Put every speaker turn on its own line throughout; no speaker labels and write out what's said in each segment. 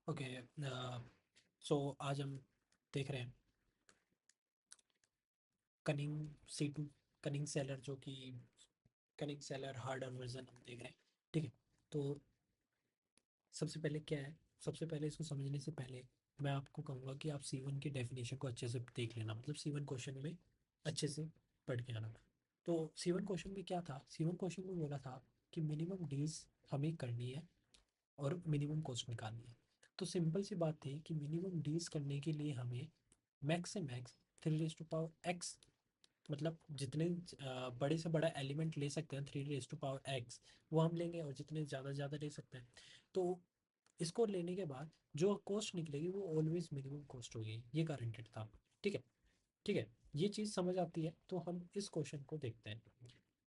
Okay. सो आज हम देख रहे हैं कनिंग C2, कनिंग सेलर, जो कि कनिंग सेलर हार्डर वर्जन हम देख रहे हैं। ठीक है। तो सबसे पहले क्या है, सबसे पहले इसको समझने से पहले मैं आपको कहूँगा कि आप C1 की डेफिनेशन को अच्छे से देख लेना, मतलब C1 क्वेश्चन में अच्छे से पढ़ के आना। तो C1 क्वेश्चन में क्या था, C1 क्वेश्चन में बोला था कि मिनिमम डील्स हमें करनी है और मिनिमम कॉस्ट निकालनी है। तो सिंपल सी बात थी कि मिनिमम डील्स करने के लिए हमें मैक्स से max 3 raise to power X, मतलब जितने बड़े से बड़ा एलिमेंट ले सकते हैं 3 रेज टू पावर एक्स, वो हम लेंगे, और जितने ज़्यादा ज़्यादा ले सकते हैं। तो इसको लेने के बाद जो कॉस्ट निकलेगी वो ऑलवेज मिनिमम कॉस्ट होगी, ये गारंटेड था। ठीक है। ठीक है। ये चीज़ समझ आती है, तो हम इस क्वेश्चन को देखते हैं।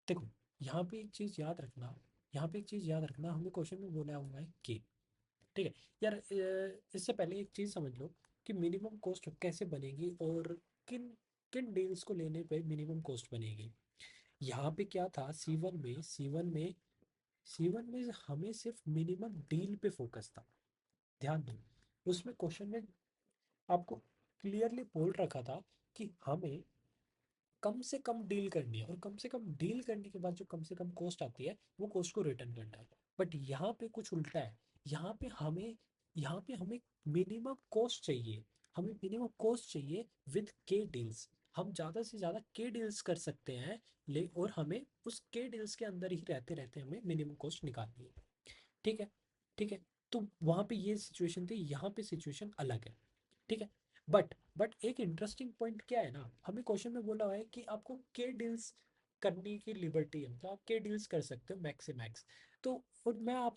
देखो, यहाँ पे एक चीज़ याद रखना, यहाँ पे एक चीज़ याद रखना, हमें क्वेश्चन में बोला हुआ है कि, ठीक है यार, इससे पहले एक चीज़ समझ लो कि मिनिमम कॉस्ट कैसे बनेगी और किन किन डील्स को लेने पे मिनिमम कॉस्ट बनेगी। यहाँ पे क्या था, सी वन में हमें सिर्फ मिनिमम डील पे फोकस था। ध्यान दो, उसमें क्वेश्चन में आपको क्लियरली बोल रखा था कि हमें कम से कम डील करनी है, और कम से कम डील करने के बाद जो कम से कम कॉस्ट आती है वो कॉस्ट को रिटर्न करना है। बट यहाँ पे कुछ उल्टा है। यहाँ पे हमें यहाँ पे हमें मिनिमम कॉस्ट चाहिए, हमें मिनिमम कॉस्ट चाहिए विद के डील्स। हम ज़्यादा से ज़्यादा के डील्स कर सकते हैं, ले और हमें उस के डील्स के अंदर ही रहते रहते हमें मिनिमम कॉस्ट निकालनी है। ठीक है। ठीक है। तो वहाँ पे ये सिचुएशन थी, यहाँ पे सिचुएशन अलग है। ठीक है। बट एक इंटरेस्टिंग पॉइंट क्या है ना, हमें क्वेश्चन में बोला हुआ है कि आपको के डील्स करने की लिबर्टी है, मतलब आप के डील्स कर सकते हो मैक्स से मैक्स। तो और मैं आप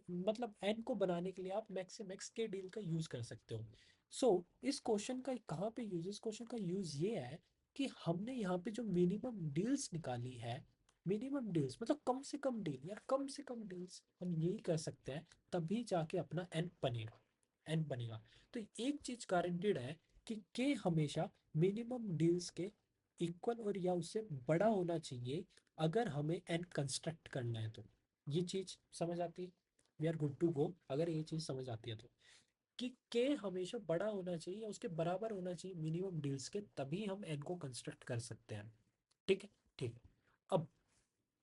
मतलब एन को बनाने के लिए आप मैक्स से मैक्स के डील का यूज कर सकते हो। इस क्वेश्चन का कहाँ पे यूज, इस क्वेश्चन का यूज ये है कि हमने यहाँ पे जो मिनिमम डील्स निकाली है, मिनिमम डील्स मतलब कम से कम डील, यार कम से कम डील्स हम यही कर सकते हैं, तभी जाके अपना एन बनेगा, एन बनेगा। तो एक चीज गारंटेड है कि के हमेशा मिनिमम डील्स के इक्वल और या उससे बड़ा होना चाहिए, अगर हमें एन कंस्ट्रक्ट करना है तो। ये चीज समझ आती है, we are good to go अगर ये चीज समझ आती है तो, कि के हमेशा बड़ा होना चाहिए या उसके बराबर होना चाहिए मिनिमम डील्स के, तभी हम एन को कंस्ट्रक्ट कर सकते हैं। ठीक है। ठीक है। अब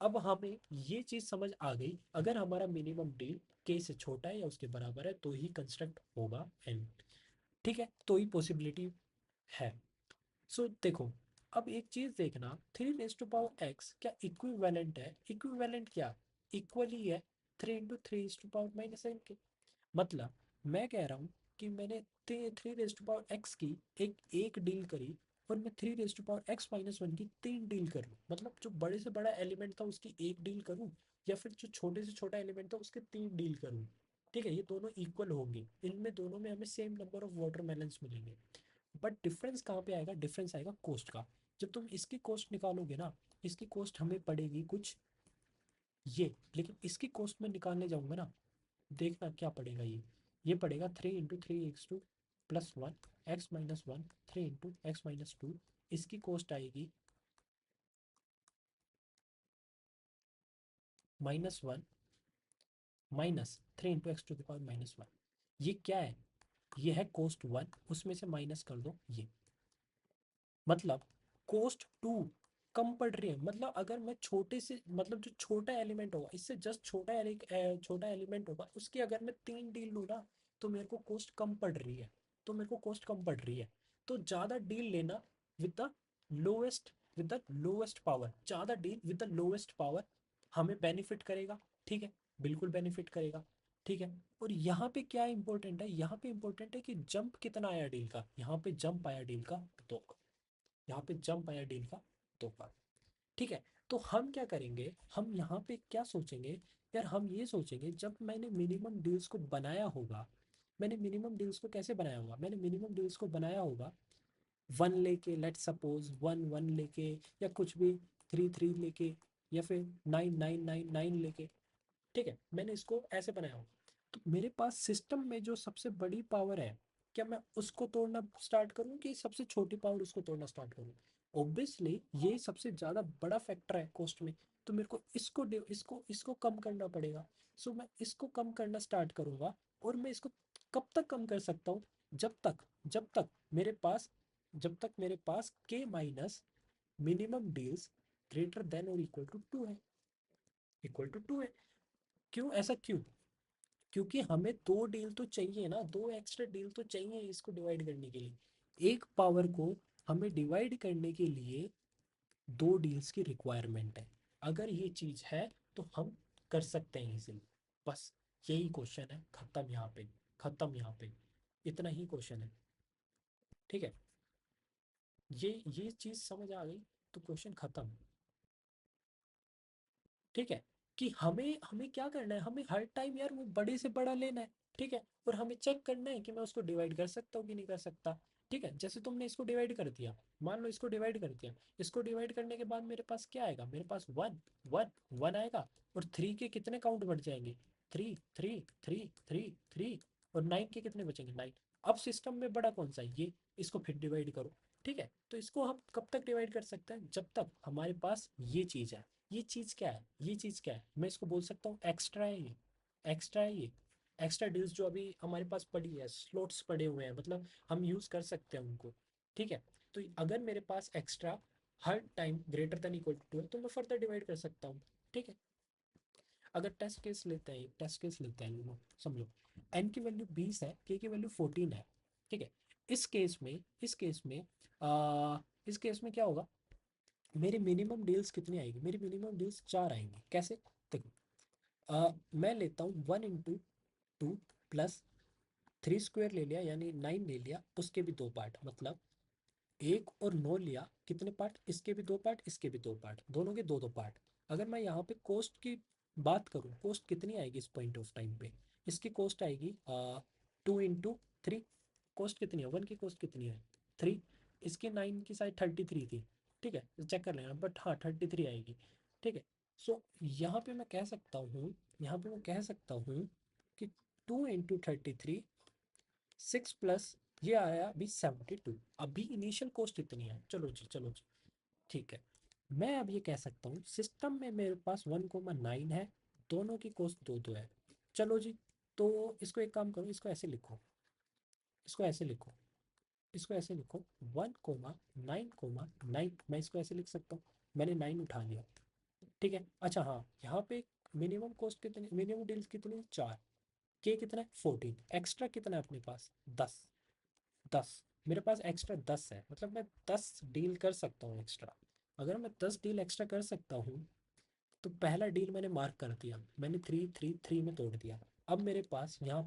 अब हमें ये चीज समझ आ गई, अगर हमारा मिनिमम डील के से छोटा है या उसके बराबर है तो ही कंस्ट्रक्ट होगा एन। ठीक है, तो ही पॉसिबिलिटी है। देखो, अब एक चीज देखना, 3 रेज टू पावर एक्स क्या इक्विवेलेंट है, इक्विवेलेंट क्या, इक्वल ही है 3 × 3 raise to power minus N के। मतलब मैं कह रहा हूँ कि मैंने 3 रेज टू पावर एक्स की एक एक डील करी, और मैं 3 raise to power X minus 1 की 3 डील करूँ, मतलब जो बड़े से बड़ा एलिमेंट था उसकी एक डील करूँ, या फिर जो छोटे से छोटा एलिमेंट था उसके 3 डील करूँ। ठीक है, ये दोनों इक्वल होंगे, इनमें दोनों में हमें सेम नंबर ऑफ वाटरमेलन्स मिलेंगे। बट डिफरेंस कहाँ पे आएगा, डिफरेंस आएगा कॉस्ट का। जब तुम इसकी कॉस्ट निकालोगे ना, इसकी कॉस्ट हमें पड़ेगी कुछ ये, लेकिन इसकी कॉस्ट में निकालने जाऊंगा ना, देखना क्या पड़ेगा, ये पड़ेगा 3 × 3 x2 + 1 x - 1 3 × x - 2। इसकी कॉस्ट आएगी -1 -3 × x⁻⁻1। ये क्या है, ये है कॉस्ट 1, उसमें से माइनस कर दो ये, मतलब कॉस्ट 2 कम पड़ रही है। मतलब अगर मैं छोटे से, मतलब जो छोटा एलिमेंट होगा इससे जस्ट छोटा एलिमेंट होगा, उसकी अगर मैं 3 डील लूँ ना, तो मेरे को कॉस्ट कम पड़ रही है, तो मेरे को कॉस्ट कम पड़ रही है। तो ज़्यादा डील लेना विद द लोएस्ट पावर, ज़्यादा deal with the lowest power हमें बेनिफिट करेगा। ठीक है, बिल्कुल बेनिफिट करेगा। ठीक है। और यहाँ पे क्या इंपॉर्टेंट है, यहाँ पे इंपॉर्टेंट है कि जंप कितना आया डील का, यहाँ पे जंप आया डील का 2, यहाँ पे जंप आया डील का 2 बार। ठीक है। तो हम क्या करेंगे, हम यहाँ पे क्या सोचेंगे, यार हम ये सोचेंगे जब मैंने मिनिमम डील्स को बनाया होगा, मैंने मिनिमम डील्स को कैसे बनाया होगा, मैंने मिनिमम डील्स को बनाया होगा 1 लेके, लेट सपोज 1 1 लेके, या कुछ भी 3 3 लेके, या फिर 9 9 9 9 लेके। ठीक है, मैंने इसको ऐसे बनाया होगा। तो मेरे पास सिस्टम में जो सबसे बड़ी पावर है, क्या मैं उसको तोड़ना स्टार्ट करूं कि सबसे छोटी पावर उसको तोड़ना स्टार्ट करूं। ऑब्वियसली ये सबसे ज़्यादा बड़ा फैक्टर है कॉस्ट में, तो मेरे को इसको कम करना पड़ेगा। मैं इसको कम करना स्टार्ट करूंगा, और मैं इसको कब तक कम कर सकता हूँ? जब तक मेरे पास जब तक मेरे पास के minus minimum deals greater than और इक्वल टू टू है, इक्वल टू टू है। क्यों ऐसा क्यों? क्योंकि हमें दो डील तो चाहिए ना, दो एक्स्ट्रा डील तो चाहिए इसको डिवाइड करने के लिए। एक पावर को हमें डिवाइड करने के लिए दो डील्स की रिक्वायरमेंट है। अगर ये चीज़ है तो हम कर सकते हैं इजीली। बस यही क्वेश्चन है, खत्म यहाँ पे, खत्म यहाँ पे, इतना ही क्वेश्चन है। ठीक है, ये चीज़ समझ आ गई तो क्वेश्चन खत्म। ठीक है, कि हमें हमें क्या करना है, हमें हर टाइम यार वो बड़े से बड़ा लेना है। ठीक है, और हमें चेक करना है कि मैं उसको डिवाइड कर सकता हूँ कि नहीं कर सकता। ठीक है, जैसे तुमने इसको डिवाइड कर दिया, मान लो इसको डिवाइड कर दिया, इसको डिवाइड करने के बाद मेरे पास क्या आएगा, मेरे पास वन वन वन आएगा। और थ्री के कितने काउंट बढ़ जाएंगे, three three three three three, और नाइन के कितने बचेंगे, नाइन। अब सिस्टम में बड़ा कौन सा है, ये, इसको फिर डिवाइड करो। ठीक है, तो इसको हम कब तक डिवाइड कर सकते हैं, जब तक हमारे पास ये चीज़ है। ये चीज़ क्या है, ये चीज़ क्या है, मैं इसको बोल सकता हूँ एक्स्ट्रा है ये, एक्स्ट्रा है ये। एक्स्ट्रा डील्स जो अभी हमारे पास पड़ी है, स्लॉट्स पड़े हुए हैं, मतलब हम यूज़ कर सकते हैं उनको। ठीक है, तो अगर मेरे पास एक्स्ट्रा हर time greater than equal to है तो मैं फर्दर डिवाइड कर सकता हूँ। ठीक है, अगर टेस्ट केस लेते हैं, टेस्ट केस लेते हैं, समझो एन की वैल्यू 20 है, के की वैल्यू 14 है। ठीक है, इस केस में इस केस में क्या होगा, मेरी मिनिमम डील्स कितनी आएगी, मेरी मिनिमम डील्स चार आएंगी। कैसे, देखो, मैं लेता हूँ one into two plus three square ले लिया, यानी नाइन ले लिया, उसके भी दो पार्ट, मतलब एक और नौ लिया, कितने पार्ट, इसके भी दो पार्ट, इसके भी दो पार्ट, दोनों के दो दो पार्ट। अगर मैं यहाँ पे कोस्ट की बात करूँ, कोस्ट कितनी आएगी इस पॉइंट ऑफ टाइम पे, इसकी कोस्ट आएगी टू इंटू थ्री। कॉस्ट कितनी है, वन की कॉस्ट कितनी है, थ्री। इसकी नाइन की साइड 33 थी। ठीक है, चेक कर लेना, बट हाँ 33 आएगी। ठीक है, सो यहाँ पे मैं कह सकता हूँ, यहाँ पे मैं कह सकता हूँ कि टू इंटू 33, सिक्स प्लस ये आया अभी 72। अभी इनिशियल कॉस्ट इतनी है, चलो जी चलो जी। ठीक है, मैं अब ये कह सकता हूँ सिस्टम में मेरे पास 1,9 है, दोनों की कॉस्ट दो दो है। चलो जी, तो इसको एक काम करो, इसको ऐसे लिखो, इसको ऐसे लिखो, इसको ऐसे लिखो, 1,9,9, मैं इसको ऐसे लिख सकता हूँ, मैंने 9 उठा लिया। ठीक है, अच्छा हाँ, यहाँ पे मिनिमम कॉस्ट कितनी, मिनिमम डील्स कितनी है, चार। के कितना है, 14, एक्स्ट्रा कितना है अपने पास, 10। 10, मेरे पास एक्स्ट्रा 10 है, मतलब मैं 10 डील कर सकता हूँ एक्स्ट्रा। अगर मैं 10 डील एक्स्ट्रा कर सकता हूँ, तो पहला डील मैंने मार्क कर दिया, मैंने थ्री थ्री थ्री में तोड़ दिया। अब मेरे पास यहाँ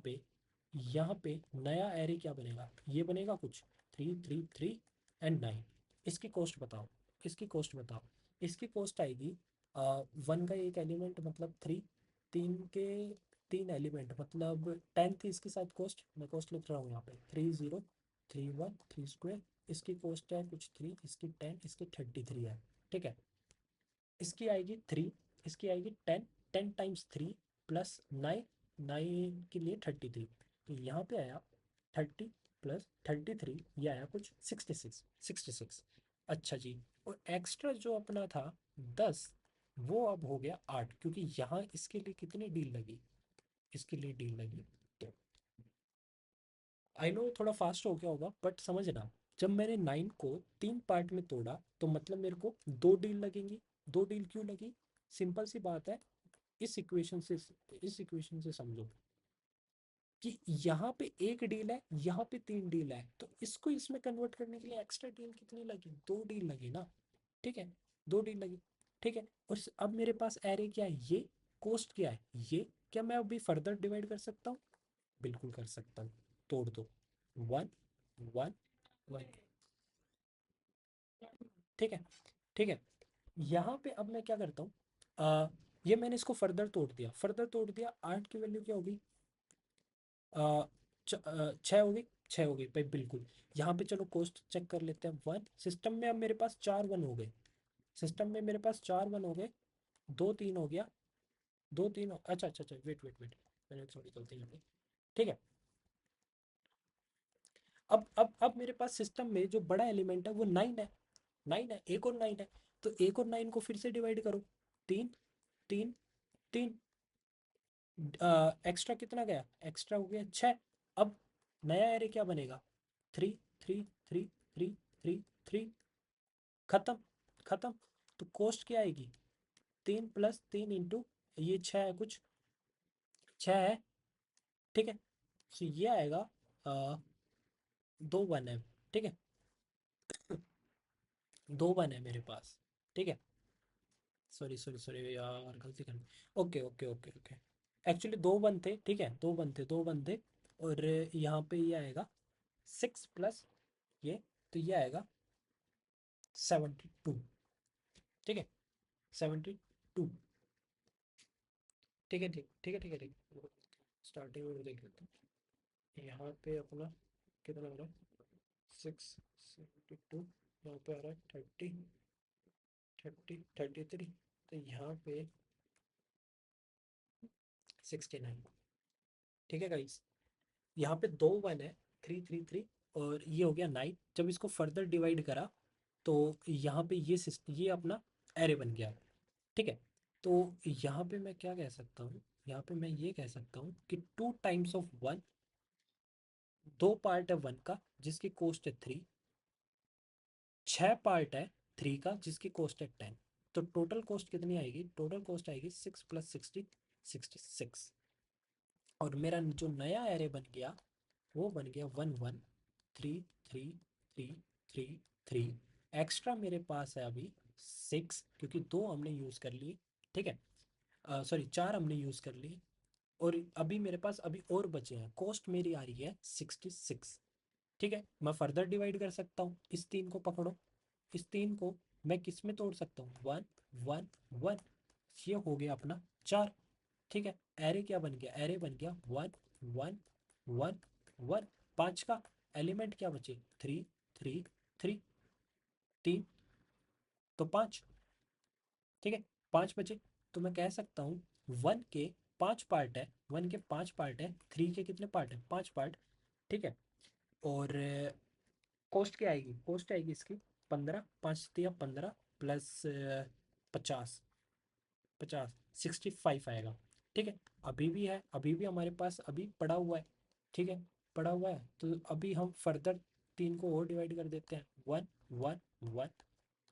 पे नया एरे क्या बनेगा, ये बनेगा कुछ, three three three and nine. इसकी कॉस्ट बताओ, इसकी कॉस्ट बताओ। इसकी कॉस्ट आएगी वन का एक एलिमेंट मतलब थ्री, तीन के तीन एलिमेंट मतलब 10 थी इसकी शायद कॉस्ट, मैं कॉस्ट लिख रहा हूँ यहाँ पे, 30 31 थ्री स्क्वायर। इसकी कॉस्ट है कुछ थ्री, इसकी 10, इसकी 33 है। ठीक है, इसकी आएगी थ्री, इसकी आएगी 10, 10 times three plus nine, nine के लिए 33, तो यहाँ पे आया 30 प्लस 33, ये आया कुछ 66, 66। अच्छा जी, और एक्स्ट्रा जो अपना था 10, वो अब हो गया 8, क्योंकि यहाँ इसके लिए कितनी डील लगी, इसके लिए डील लगी। तो आई नो थोड़ा फास्ट हो गया होगा, बट समझना, जब मैंने नाइन को तीन पार्ट में तोड़ा तो मतलब मेरे को दो डील लगेंगी। दो डील क्यों लगी, सिंपल सी बात है, इस इक्वेशन से, इस इक्वेशन से समझो कि यहाँ पे एक डील है, यहाँ पे तीन डील है, तो इसको इसमें कन्वर्ट करने के लिए एक्स्ट्रा डील कितनी लगी, दो डील लगी ना। ठीक है, दो डील लगी। ठीक है, और अब मेरे पास एरे क्या है, ये कोस्ट क्या है, ये, क्या मैं अभी फर्दर डिवाइड कर सकता हूँ, बिल्कुल कर सकता हूँ, तोड़ दो, वन वन वन। ठीक है, ठीक है, यहाँ पे अब मैं क्या करता हूँ, ये मैंने इसको फर्दर तोड़ दिया, फर्दर तोड़ दिया, आठ की वैल्यू क्या होगी, छः हो गई, छः हो गई भाई बिल्कुल। यहाँ पे चलो कोस्ट चेक कर लेते हैं, वन, सिस्टम में अब मेरे पास चार वन हो गए, सिस्टम में मेरे पास चार वन हो गए, दो तीन हो गया, दो तीन हो, अच्छा अच्छा अच्छा, वेट वेट वेट, मैंने थोड़ी गलती कर दी। ठीक है, अब मेरे पास सिस्टम में जो बड़ा एलिमेंट है वो नाइन है, नाइन है, एक और नाइन है, तो एक और नाइन को फिर से डिवाइड करो, तीन तीन तीन, एक्स्ट्रा कितना गया, एक्स्ट्रा हो गया छः, अब नया एरे क्या बनेगा, 3 3 3 3 3, खत्म खत्म। तो कॉस्ट क्या आएगी, 3 + 3 इंटू ये 6 है, कुछ 6 है, ठीक है। तो ये आएगा 2 1 है, ठीक है। 2 1 है मेरे पास, ठीक है। सॉरी सॉरी सॉरी यार, गलती कर, okay okay okay okay. Actually 2 1 थे, ठीक है, 2 1 थे, 2 1 थे। और यहाँ पे ये आएगा 6 प्लस ये, तो ये आएगा 72, ठीक है, 72, ठीक है, ठीक। स्टार्टिंग में देख लेते हैं, यहाँ पे अपना कितना हो रहा है, 6 72, यहाँ पे आ रहा है 33, तो यहाँ पे 69, ठीक है गाइस। यहाँ पे 2 1 है, 3 3 3, और ये हो गया 9। जब इसको फर्दर डिवाइड करा तो यहाँ पे ये ये अपना एरे बन गया, ठीक है। तो यहाँ पे मैं क्या कह सकता हूँ, यहाँ पे मैं ये कह सकता हूँ कि 2 टाइम्स ऑफ 1, 2 पार्ट है 1 का जिसकी कॉस्ट है 3, 6 पार्ट है 3 का जिसकी कॉस्ट है 10। तो टोटल कॉस्ट कितनी आएगी, टोटल कॉस्ट आएगी 6 + 60, 66। और मेरा जो नया एरे बन गया वो बन गया 1 1 3 3 3 3 3। एक्स्ट्रा मेरे पास है अभी 6, क्योंकि 2 हमने यूज़ कर लिए, ठीक है। सॉरी, 4 हमने यूज़ कर लिए। और अभी मेरे पास अभी और बचे हैं, कॉस्ट मेरी आ रही है 66, ठीक है। मैं फर्दर डिवाइड कर सकता हूँ, इस 3 को पकड़ो, इस 3 को मैं किस में तोड़ सकता हूँ, 1 1 1, ये हो गया अपना 4, ठीक है। एरे क्या बन गया, एरे बन गया 1 1 1 1। 5 का एलिमेंट क्या बचे, 3 3 3, 3 तो 5, ठीक है, 5 बचे। तो मैं कह सकता हूँ 1 के 5 पार्ट है, 1 के 5 पार्ट है, 3 के कितने पार्ट है, 5 पार्ट, ठीक है। और कॉस्ट क्या आएगी, कॉस्ट आएगी इसकी 15, 5 दिया 15 प्लस 50, 65 आएगा, ठीक है। अभी भी है, अभी भी हमारे पास अभी पड़ा हुआ है, ठीक है, पड़ा हुआ है। तो अभी हम फर्दर 3 को और डिवाइड कर देते हैं, 1 1 1।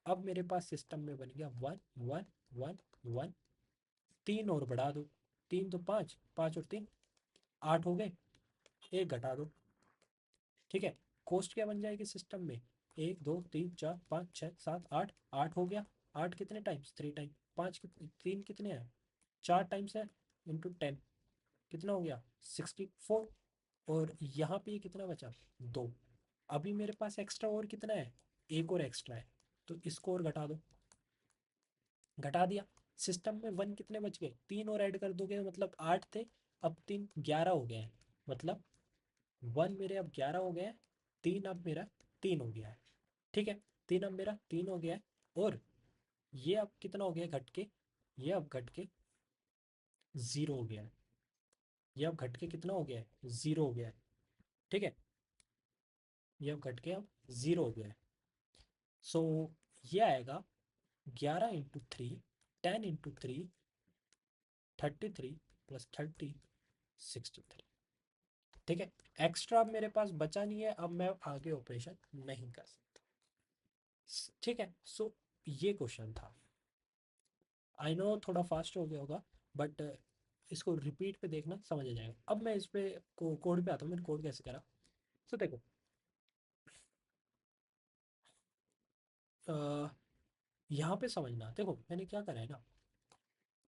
अब मेरे पास सिस्टम में बन गया 1 1 1 1। 3 और बढ़ा दो, 3 तो 5, 5 और 3 8 हो गए, एक घटा दो, ठीक है। कॉस्ट क्या बन जाएगी सिस्टम में, 1 2 3 4 5 6 7 8, 8 हो गया। 8 कितने टाइम्स, 3 टाइम, 5 3 कितने हैं, 4 टाइम्स है, इंटू 10 कितना हो गया, 64। और यहाँ पे ये कितना बचा, 2। अभी मेरे पास एक्स्ट्रा और कितना है, एक और एक्स्ट्रा है, तो इसको और घटा दो, घटा दिया। सिस्टम में 1 कितने बच गए, 3 और ऐड कर दोगे, मतलब 8 थे, अब 3 11 हो गए हैं, मतलब 1 मेरे अब 11 हो गए हैं, 3 अब मेरा 3 हो गया है, ठीक है। 3 अब मेरा 3 हो गया है। और ये अब कितना हो गया घट के, ये अब घट के 0 हो गया है, ये अब घट के कितना हो गया है, 0 हो गया है, ठीक है। ये अब घट के अब 0 हो गया है। सो ये आएगा 11 × 3, 10 × 3, 33 + 30, 63, ठीक है। एक्स्ट्रा अब मेरे पास बचा नहीं है, अब मैं आगे ऑपरेशन नहीं कर सकता, ठीक है। सो ये क्वेश्चन था, आई नो थोड़ा फास्ट हो गया होगा, बट इसको रिपीट पे देखना समझ आ जाएगा। अब मैं इस पे कोड पे आता हूँ, मैंने कोड कैसे करा। तो देखो, यहाँ पे समझना, देखो मैंने क्या करा है ना,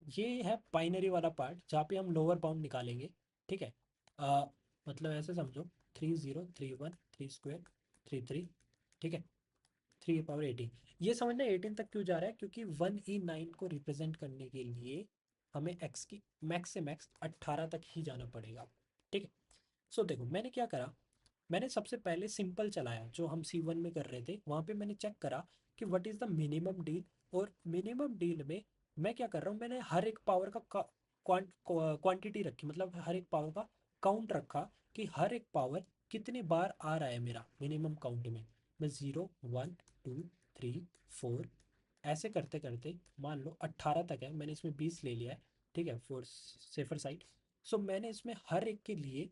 ये है बाइनरी वाला पार्ट जहाँ पे हम लोअर बाउंड निकालेंगे, ठीक है। अ, मतलब ऐसे समझो, 30 31 3 स्क्वायर 33, ठीक है, 3 पावर 18। ये समझना 18 तक क्यों जा रहा है, क्योंकि 1E9 को रिप्रेजेंट करने के लिए हमें x की मैक्स से मैक्स 18 तक ही जाना पड़ेगा, ठीक है। सो देखो मैंने क्या करा, मैंने सबसे पहले सिंपल चलाया, जो हम C1 में कर रहे थे वहाँ पे मैंने चेक करा कि what is the minimum deal. और मिनिमम डील में मैं क्या कर रहा हूँ, मैंने हर एक पावर का क्वांटिटी रखी, मतलब हर एक पावर का काउंट रखा कि हर एक पावर कितने बार आ रहा है मेरा मिनिमम काउंट में। मैं 0 1 2 3 4 ऐसे करते करते मान लो 18 तक है, मैंने इसमें 20 ले लिया है, ठीक है, फॉर सेफर साइड। सो मैंने इसमें हर एक के लिए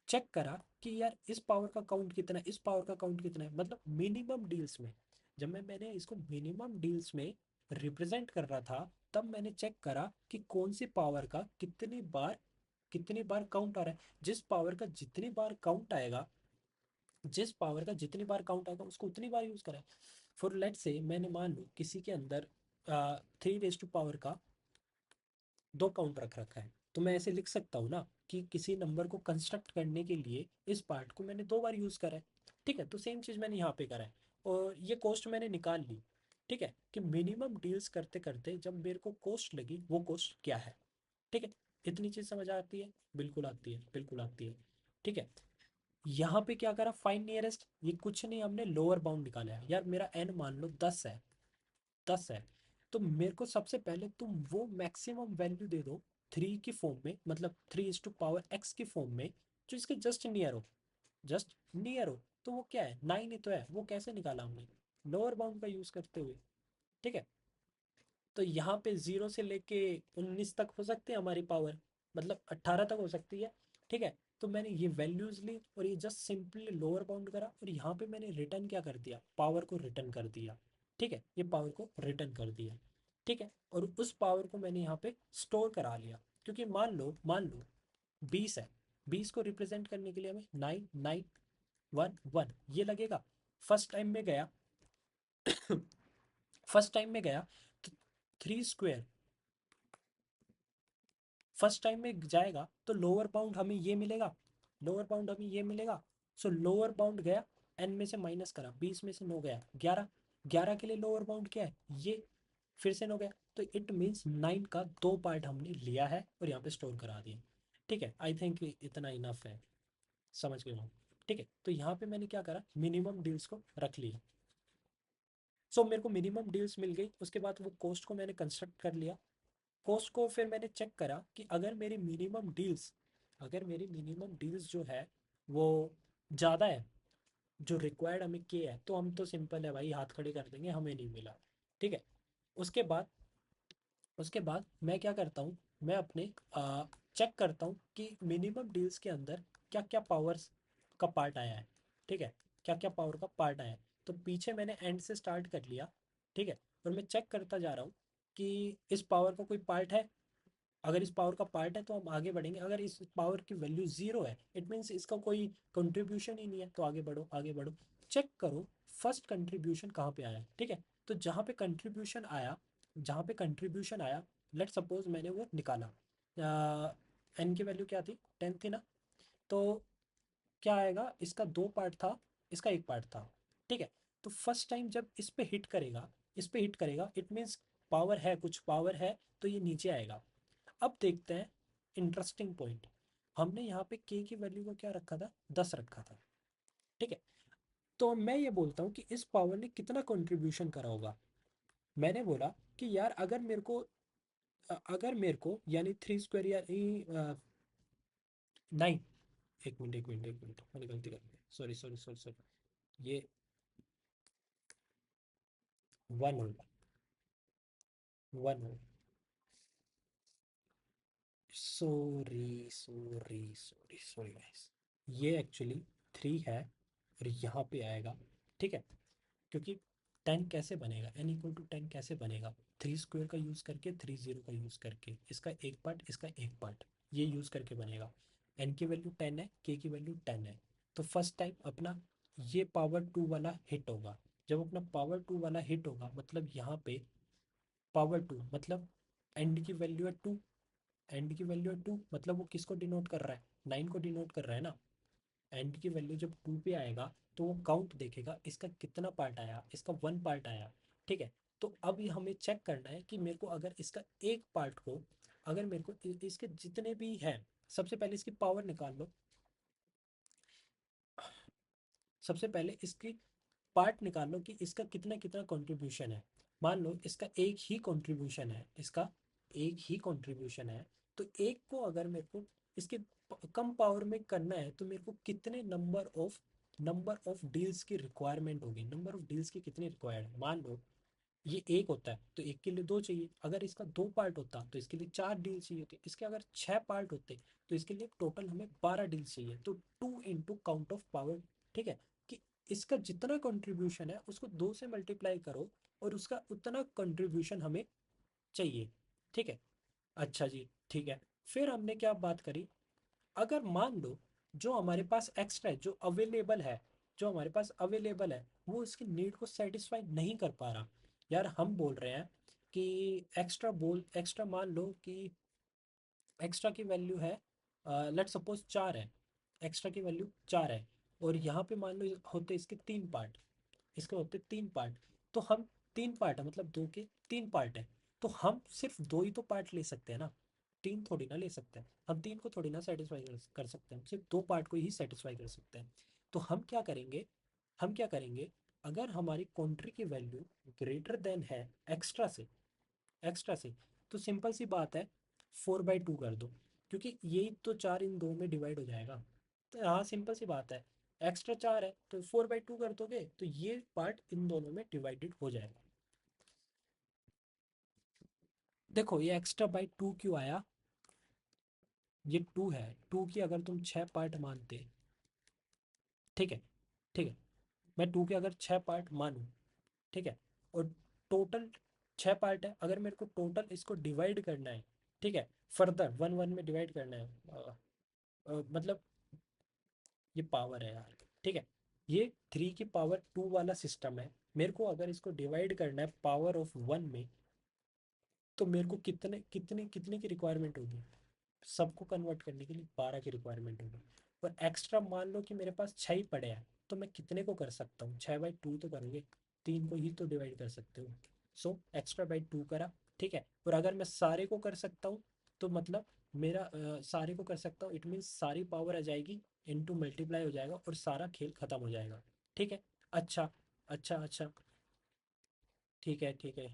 चेक करा कि यार इस पावर का काउंट कितना है, इस पावर का काउंट कितना है, मतलब मिनिमम डील्स में। जब मैंने इसको मिनिमम डील्स में रिप्रेजेंट कर रहा था, तब मैंने चेक करा कि कौन सी पावर का कितनी बार काउंट आ रहा है। जिस पावर का जितनी बार काउंट आएगा, जिस पावर का जितनी बार काउंट आएगा उसको उतनी बार यूज़ करें। फॉर लेट से मैंने मान लो किसी के अंदर 3 रेज टू पावर का 2 काउंट रख रखा है, तो मैं ऐसे लिख सकता हूँ ना कि किसी नंबर को कंस्ट्रक्ट करने के लिए इस पार्ट को मैंने 2 बार यूज़ करा है। ठीक है, तो सेम चीज़ मैंने यहाँ पे करा है, और ये कॉस्ट मैंने निकाल ली। ठीक है, कि मिनिमम डील्स करते करते जब मेरे को कॉस्ट लगी, वो कॉस्ट क्या है। ठीक है, इतनी चीज़ समझ आती है, बिल्कुल आती है, बिल्कुल आती है। ठीक है, यहाँ पे क्या करा, फाइंड नियरेस्ट, ये कुछ नहीं, हमने लोअर बाउंड निकाला है। यार मेरा एन मान लो 10 है, तो मेरे को सबसे पहले तुम वो मैक्सिमम वैल्यू दे दो 3 की फॉर्म में, मतलब 3 इज टू पावर x की फॉर्म में, जो इसके जस्ट नियर हो, जस्ट नियर हो। तो वो क्या है, 9 ही तो है। वो कैसे निकाला हमने, लोअर बाउंड का यूज करते हुए। ठीक है, तो यहाँ पे 0 से लेके 19 तक हो सकते हैं हमारी पावर, मतलब 18 तक हो सकती है। ठीक है, तो मैंने ये वैल्यूज ली और ये जस्ट सिंपली लोअर बाउंड करा, और यहाँ पे मैंने रिटर्न क्या कर दिया, पावर को रिटर्न कर दिया। ठीक है, ये पावर को रिटर्न कर दिया। ठीक है, और उस पावर को मैंने यहाँ पे स्टोर करा लिया, क्योंकि मान लो 20 है। 20 को रिप्रेजेंट करने के लिए हमें 9 9 1 1 ये लगेगा। फर्स्ट टाइम में गया फर्स्ट टाइम में गया तो 3 स्क्वायर फर्स्ट टाइम में जाएगा, तो लोअर बाउंड हमें ये मिलेगा, लोअर बाउंड हमें ये मिलेगा। सो लोअर बाउंड गया, एन में से माइनस करा, 20 में से 9 गया, 11। 11 के लिए लोअर बाउंड क्या है, ये फिर से 9 गया। तो इट मीन्स 9 का 2 पार्ट हमने लिया है और यहाँ पे स्टोर करा दिया। ठीक है, आई थिंक इतना इनफ है, समझ गए हो। ठीक है, तो यहाँ पे मैंने क्या करा, मिनिमम डील्स को रख लिया। सो मेरे को मिनिमम डील्स मिल गई, उसके बाद वो कॉस्ट को मैंने कंस्ट्रक्ट कर लिया। कॉस्ट को फिर मैंने चेक करा कि अगर मेरी मिनिमम डील्स जो है वो ज़्यादा है, जो रिक्वायर्ड हमें के है, तो हम तो सिंपल है भाई, हाथ खड़े कर देंगे, हमें नहीं मिला। ठीक है, उसके बाद उसके बाद मैं क्या करता हूँ, मैं अपने चेक करता हूँ कि मिनिमम डील्स के अंदर क्या क्या पावर्स का पार्ट आया है। ठीक है, क्या क्या पावर का पार्ट आया है। तो पीछे मैंने एंड से स्टार्ट कर लिया। ठीक है, और मैं चेक करता जा रहा हूँ कि इस पावर का कोई पार्ट है। अगर इस पावर का पार्ट है तो हम आगे बढ़ेंगे, अगर इस पावर की वैल्यू 0 है, इट मीन्स इसका कोई कंट्रीब्यूशन ही नहीं है, तो आगे बढ़ो, आगे बढ़ो। चेक करो फर्स्ट कंट्रीब्यूशन कहाँ पे आया। ठीक है, तो जहाँ पे कंट्रीब्यूशन आया, लेट सपोज मैंने वो निकाला, एन की वैल्यू क्या थी, 10 थी ना। तो क्या आएगा, इसका 2 पार्ट था, इसका 1 पार्ट था। ठीक है, तो फर्स्ट टाइम जब इस पे हिट करेगा इट मीन्स पावर है, कुछ पावर है, तो ये नीचे आएगा। अब देखते हैं इंटरेस्टिंग पॉइंट, हमने यहाँ पे के की वैल्यू को क्या रखा था, 10 रखा था। ठीक है, तो मैं ये बोलता हूँ कि इस पावर ने कितना कंट्रीब्यूशन करा होगा। मैंने बोला कि यार अगर मेरे को यानी 3 स्क्वायर यानी 9, एक मिनट मैंने गलती कर दी, सॉरी सॉरी सॉरी सॉरी, ये 1 होगा, 1 होगा, sorry sorry sorry sorry guys, ये एक्चुअली 3 है, और यहाँ पे आएगा। ठीक है, क्योंकि 10 कैसे बनेगा, n = 10 कैसे बनेगा, 3 स्क्वायर का यूज़ करके, 30 का यूज़ करके, इसका 1 पार्ट, इसका 1 पार्ट, ये यूज़ करके बनेगा। n की वैल्यू 10 है, k की वैल्यू 10 है। तो फर्स्ट टाइम अपना ये पावर 2 वाला हिट होगा। जब अपना पावर 2 वाला हिट होगा, मतलब यहाँ पे पावर 2, मतलब एंड की वैल्यू है 2, एंड की वैल्यू है 2, मतलब वो किसको डिनोट कर रहा है, 9 को डिनोट कर रहा है ना। एंड की वैल्यू जब 2 पे आएगा, तो वो काउंट देखेगा, इसका कितना पार्ट आया, इसका 1 पार्ट आया। ठीक है, तो अब ये हमें चेक करना है कि मेरे को अगर इसका 1 पार्ट को, अगर मेरे को इसके जितने भी हैं, सबसे पहले इसकी पावर निकाल लो। सबसे पहले इसकी पार्ट निकाल लो कि इसका कितना कितना कंट्रीब्यूशन है। मान लो इसका एक ही कंट्रीब्यूशन है, तो एक को अगर मेरे को इसके कम पावर में करना है, तो मेरे को कितने नंबर ऑफ डील्स की रिक्वायरमेंट होगी, नंबर ऑफ डील्स की कितनी रिक्वायर्ड है। मान लो ये एक होता है तो एक के लिए दो चाहिए, अगर इसका दो पार्ट होता तो इसके लिए चार डील चाहिए होती, इसके अगर छह पार्ट होते तो इसके लिए टोटल हमें 12 डील चाहिए। तो 2 इंटू काउंट ऑफ पावर, ठीक है, कि इसका जितना कंट्रीब्यूशन है उसको 2 से मल्टीप्लाई करो और उसका उतना कंट्रीब्यूशन हमें चाहिए, ठीक है। अच्छा जी, ठीक है। फिर हमने क्या बात करी, अगर मान लो जो हमारे पास एक्स्ट्रा है, जो हमारे पास अवेलेबल है वो उसकी नीड को सेटिस्फाई नहीं कर पा रहा। यार हम बोल रहे हैं कि एक्स्ट्रा मान लो कि एक्स्ट्रा की वैल्यू है, लेट सपोज 4 है, एक्स्ट्रा की वैल्यू 4 है, और यहाँ पे मान लो होते इसके 3 पार्ट, इसके होते 3 पार्ट। तो हम 3 पार्ट है मतलब 2 के 3 पार्ट है, तो हम सिर्फ दो ही तो पार्ट ले सकते हैं ना, तीन थोड़ी ना ले सकते हैं, हम तीन को थोड़ी ना सेटिस्फाई कर सकते हैं, हम सिर्फ 2 पार्ट को ही सेटिस्फाई कर सकते हैं। तो हम क्या करेंगे, अगर हमारी कंट्री की वैल्यू ग्रेटर देन है एक्स्ट्रा से, एक्स्ट्रा से, तो सिंपल सी बात है, 4/2 कर दो, क्योंकि यही तो चार इन दो में डिवाइड हो जाएगा। तो हाँ सिंपल सी बात है, एक्स्ट्रा 4 है तो 4/2 कर दोगे तो ये पार्ट इन दोनों में डिवाइडेड हो जाएगा। देखो ये एक्स्ट्रा बाई टू क्यों आया, ये टू है, टू की अगर तुम 6 पार्ट मानते, ठीक है, ठीक है, मैं टू के अगर 6 पार्ट मानूँ, ठीक है, और टोटल 6 पार्ट है, अगर मेरे को टोटल इसको डिवाइड करना है, ठीक है, फर्दर वन वन में डिवाइड करना है, मतलब ये पावर है यार, ठीक है, ये 3 की पावर 2 वाला सिस्टम है, मेरे को अगर इसको डिवाइड करना है पावर ऑफ 1 में, तो मेरे को कितने कितने कितने की रिक्वायरमेंट होगी, सबको कन्वर्ट करने के लिए 12 की रिक्वायरमेंट होगी। और एक्स्ट्रा मान लो कि मेरे पास 6 ही पड़े हैं, तो मैं कितने को कर सकता हूँ, 6/2 तो करोगे, तीन को ही तो डिवाइड कर सकते हो। सो एक्स्ट्रा बाई टू करा, ठीक है, और अगर मैं सारे को कर सकता हूँ तो मतलब मेरा सारे को कर सकता हूँ, इट मीन्स सारी पावर आ जाएगी, इनटू मल्टीप्लाई हो जाएगा और सारा खेल खत्म हो जाएगा, ठीक है। अच्छा, अच्छा, अच्छा, ठीक है, ठीक है,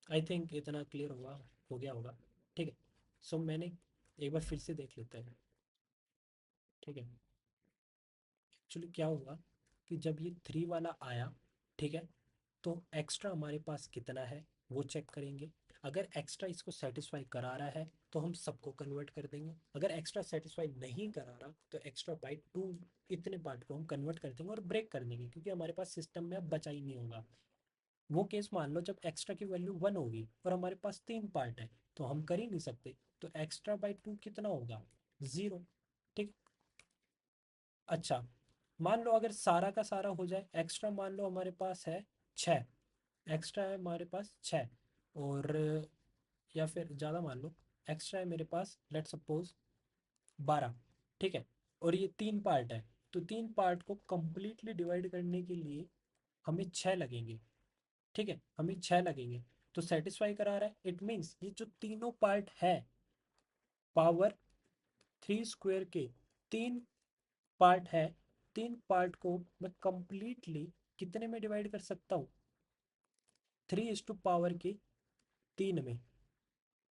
आई थिंक इतना क्लियर हुआ, हो गया होगा, ठीक है। सो मैंने एक बार फिर से देख लेते हैं, ठीक है। एक्चुअली क्या हुआ कि जब ये 3 वाला आया, ठीक है, तो एक्स्ट्रा हमारे पास कितना है वो चेक करेंगे। अगर एक्स्ट्रा इसको सेटिस्फाई करा रहा है तो हम सबको कन्वर्ट कर देंगे, अगर एक्स्ट्रा सेटिस्फाई नहीं करा रहा तो एक्स्ट्रा बाई टू इतने पार्ट को हम कन्वर्ट कर देंगे और ब्रेक कर देंगे, क्योंकि हमारे पास सिस्टम में अब बचा ही नहीं होगा। वो केस मान लो जब एक्स्ट्रा की वैल्यू 1 होगी और हमारे पास 3 पार्ट है, तो हम कर ही नहीं सकते, तो एक्स्ट्रा बाई टू कितना होगा, 0, ठीक। अच्छा, मान लो अगर सारा का सारा हो जाए, एक्स्ट्रा मान लो हमारे पास है 6, एक्स्ट्रा है हमारे पास 6, और या फिर ज़्यादा मान लो, एक्स्ट्रा है मेरे पास लेट सपोज 12, ठीक है, और ये 3 पार्ट है, तो 3 पार्ट को कंप्लीटली डिवाइड करने के लिए हमें 6 लगेंगे, ठीक है, हमें 6 लगेंगे। तो सेटिस्फाई करा रहा है, इट मीन्स ये जो तीनों पार्ट है पावर 3 स्क्वायर के, 3 पार्ट है, 3 पार्ट को मैं कंप्लीटली कितने में डिवाइड कर सकता हूँ, 3 इज टू पावर के 3 में,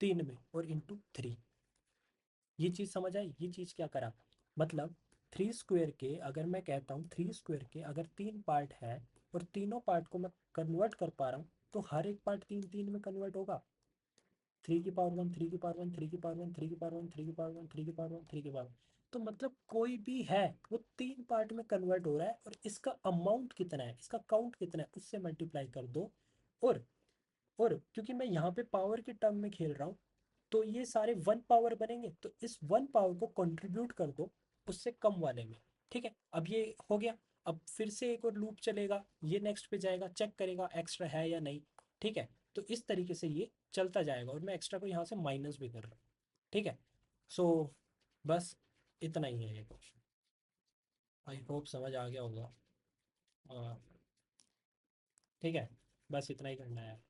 3 में और इंटू 3। ये चीज़ समझ आई, ये चीज़ क्या करा, मतलब 3 स्क्वायर के, अगर मैं कहता हूँ 3 स्क्वायर के अगर 3 पार्ट है और तीनों पार्ट को मैं कन्वर्ट कर पा रहा हूँ, तो हर एक पार्ट 3 3 में कन्वर्ट होगा, 3 की पावर 1, 3 की पावर 1, 3 की पावर 1, 3 की पावर 1, 3 की पावर 1, 3 की पावर 1, 3 की पावर 1, तो मतलब कोई भी है वो 3 पार्ट में कन्वर्ट हो रहा है, और इसका अमाउंट कितना है, इसका काउंट कितना है उससे मल्टीप्लाई कर दो। और और क्योंकि मैं यहाँ पे पावर के टर्म में खेल रहा हूँ, तो ये सारे 1 पावर बनेंगे, तो इस 1 पावर को कंट्रीब्यूट कर दो उससे कम वाले में, ठीक है। अब ये हो गया, अब फिर से एक और लूप चलेगा, ये नेक्स्ट पे जाएगा, चेक करेगा एक्स्ट्रा है या नहीं, ठीक है। तो इस तरीके से ये चलता जाएगा, और मैं एक्स्ट्रा को यहाँ से माइनस भी कर रहा हूँ, ठीक है। सो बस इतना ही है ये क्वेश्चन, आई होप समझ आ गया होगा। हाँ, ठीक है, बस इतना ही करना है।